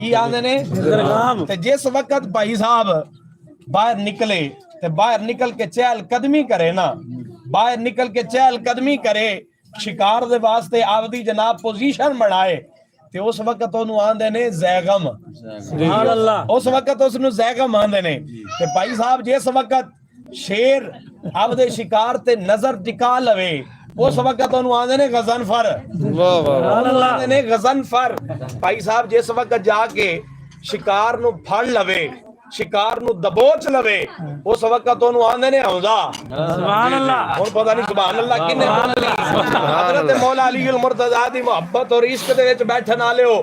की आंदे ने ते जिस वक्त भाई साहब बाहर निकले ते बाहर निकल के चहल कदमी करे ना, बाहर निकल के चहल कदमी करे शिकार दे वास्ते आपदी जनाब पोजीशन बनाए ते उस वक्त ओनू आंदे ने जैगम। सुभान अल्लाह। उस वक्त उसनु जैगम आंदे ने ते भाई साहब जिस वक्त शेर आपदे शिकार ते नजर टिका लवे उस वक्त ओनू आंदे ने गजनफर। वाह वाह। आंदे ने गजनफर। भाई साहब जिस वक्त जाके शिकार नु फड़ लवे, शिकार नु दबोच लवे उस वक्त ओनू आंदे ने हमजा। सुभान अल्लाह। और पता नहीं सुभान अल्लाह किने हजरत मौला अली अल मुर्तजा दी मोहब्बत और इश्क दे विच बैठन आले हो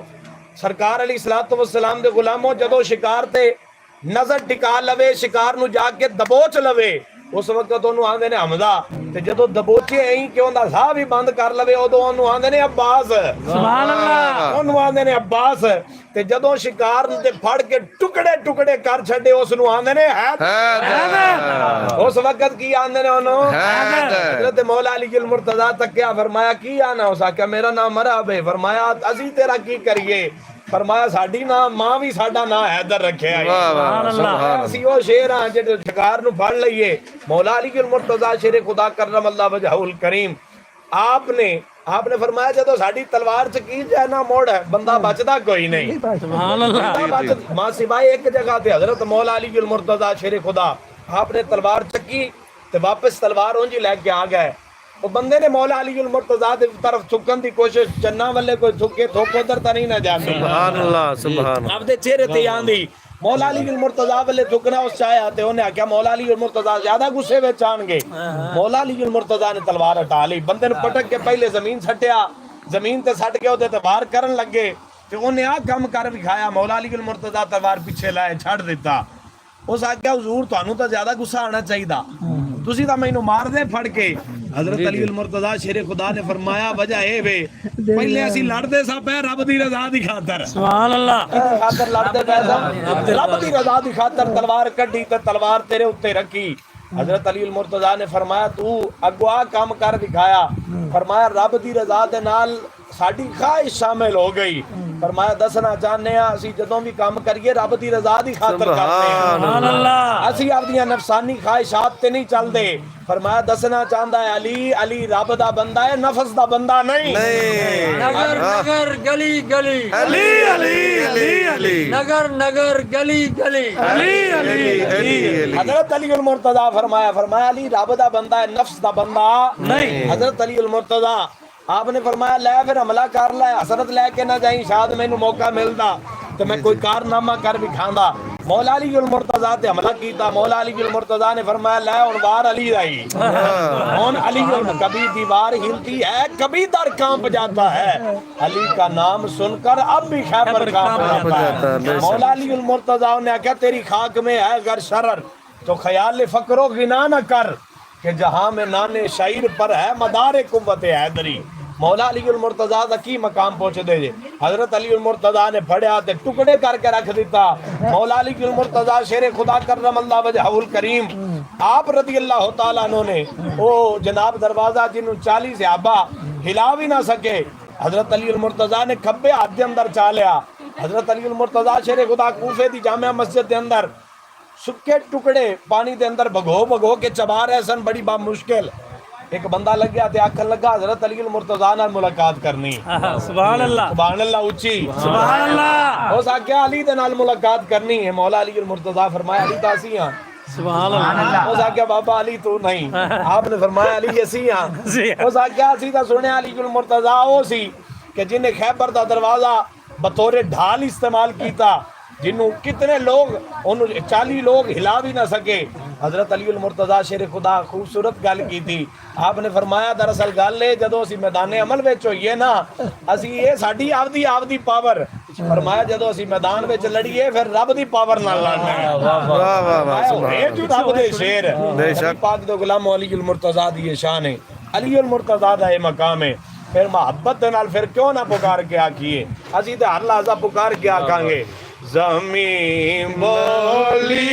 सरकार अली सलातो व सलाम दे गुलामो जदों शिकार ते नजर टिका लवे शिकार नु जाके दबोच लवे उस वक्त ओनू आंदे ने हमजा ते जदों दबोचे ऐ कि ओंदा साह भी बंद कर लवे उदों ओनू आंदे ने अब्बास। सुभान अल्लाह। ओनू आंदे ने अब्बास ते जदों शिकार ते फड़ के टुकड़े टुकड़े कर छड्डे उसनु आंदे ने हैदर। उस वक्त की आंदे ने ओनू हजरत मौला अली अल मुर्तजा तक्या फरमाया की आना उस आख्या मेरा नाम मरहब है। फरमाया असी तेरा की करिए। फरमाया साडी ना मां भी साडा ना हैदर रखे है। असी ओ शेर हां जे शिकार नु फड़ लईए। मौला अली अल मुर्तजा शेर खुदा करम अल्लाह वजहुल करीम आपने फरमाया जदों साडी तलवार च की जाए ना मोड़ है बंदा बचदा कोई नहीं। सुभान अल्लाह। मां सिवाय एक जगह ते हजरत मौला अली अल मुर्तजा शेर खुदा आपने तलवार चकी ते वापस तलवार उंज लेके आ गए। वो बंदे ने मौला अली अल मुर्तजा दी तरफ झुकन दी कोशिश चन्ना वाले कोई झुके थोक उधर ता नहीं ना जांदी। सुभान अल्लाह। सुभान आपदे चेहरे ते आंदी मौला अली अल मुर्तजा वाले झुकना उस चाया ते ओने आख्या मौला अली अल मुर्तजा ज्यादा गुस्से विच आणगे। मौला अली अल मुर्तजा ने तलवार हटा ली बंदे ने पटक के पहले जमीन सट्टिया जमीन ते सट के ओदे ते वार करन लगे ते ओने आ काम कर विखाया। मौला अली अल मुर्तजा तलवार पीछे लाए छड़ दिता। उस आख्या हुजूर तुहानू तां ज्यादा गुस्सा आना चाहिदा तुसी तां मैनू मार दे फड़ के। हजरत अली अल मुर्तजा शेर खुदा ने फरमाया वजह ए वे पहले असी लड़दे सा पे रब दी रजा दी खातर। सुभान अल्लाह। खातर लड़दे पे रब दी रजा दी खातर तलवार कड्डी ते तलवार तेरे उत्ते रखी। हजरत अली अल मुर्तजा ने फरमाया तू अगवा काम कर दिखाया। फरमाया रब दी रजा दे नाल साडी ख्वाहिश शामिल हो गई। फरमाया दसना चाहने असी जदों भी काम करिए रब दी रजा दी खातर करते हैं। सुभान अल्लाह। असी अपनी नफसानी ख्वाहिशात ते नहीं चलदे। फरमाया दसना चाहता है अली अली रब दा बंदा है नफस दा बंदा नहीं। नगर नगर गली गली अली अली अली अली नगर नगर गली गली अली अली अली। हजरत अली अल मुर्तजा फरमाया अली रब दा बंदा है नफ्स दा बंदा नहीं। हजरत अली अल मुर्तजा आपने फरमाया ले फिर हमला कर लै हसरत लैके ना जाई शायद मैनू मौका मिलदा तो मैं कोई कारनामा कर भी खांदा। मौला अली अल मुर्तजा ते हमला कीता। मौला अली अल मुर्तजा ने फरमाया ले हुन वार अली दा ही हुन अली कभी दीवार हिलती है कभी दर कांप जाता है अली का नाम सुनकर अब भी खैबर कांप जाता है। मौला अली अल मुर्तजा ने आख्या तेरी खाक में है अगर शरर तो ख्याल फकरो गिना न कर कि जहां में नाने शायर पर है मदार कुव्वत हैदरी। मौला अली अल मुर्तजा दा की मकाम पहुंचदे जे हजरत अली अल मुर्तजा ने फड़या ते टुकड़े करके रख दिता। मौला अली अल मुर्तजा शेर खुदा करम अल्लाह वजहुल करीम आप रज़ी अल्लाह तआला अन्हु ने ओ जनाब दरवाजा जिन्हों 40 सहाबा हिला भी ना सके हजरत अली अल मुर्तजा ने खब्बे हाथ दे अंदर चा लिया। हजरत अली अल मुर्तजा शेर खुदा कूफे दी जामिया मस्जिद दे अंदर सुखे टुकड़े पानी दे अंदर भगो के चबा रहे सन बड़ी बा मुश्किल। एक बंदा लग गया ते आखन लगा हजरत अली अल मुर्तजा नाल मुलाकात करनी। सुभान अल्लाह। सुभान अल्लाह उच्ची सुभान अल्लाह। उस आख्या अली दे नाल मुलाकात करनी है। मौला अली अल मुर्तजा फरमाया अली तां असी हां। सुभान अल्लाह। उस आख्या बाबा अली तू नहीं आपने फरमाया अली असी हां। उस आख्या असी तां सुने अली अल मुर्तजा ओ सी कि जिन्हें खैबर दा दरवाजा बतौर ढाल इस्तेमाल कीता जिन्हों कितने लोग 40 लोग हिला भी ना सके। हजरत अली अल मुर्तजा शेर खुदा खूबसूरत गल की थी। आपने फरमाया दरअसल गल है जदों असी मैदान अमल विच होइए ना असी ये साडी आपदी पावर फरमाया जदों असी मैदान विच लड़िए फिर रब दी पावर नाल लड़ना है। वाह वाह वाह सुभान रब दे शेर बेशक पाक दे गुलाम अली अल मुर्तजा दी शान है अली अल मुर्तजा दा ये मकाम है। फिर मोहब्बत दे नाल फिर क्यों ना पुकार के आखिए असी ते हर लहजा पुकार के आखांगे ज़मीं बोली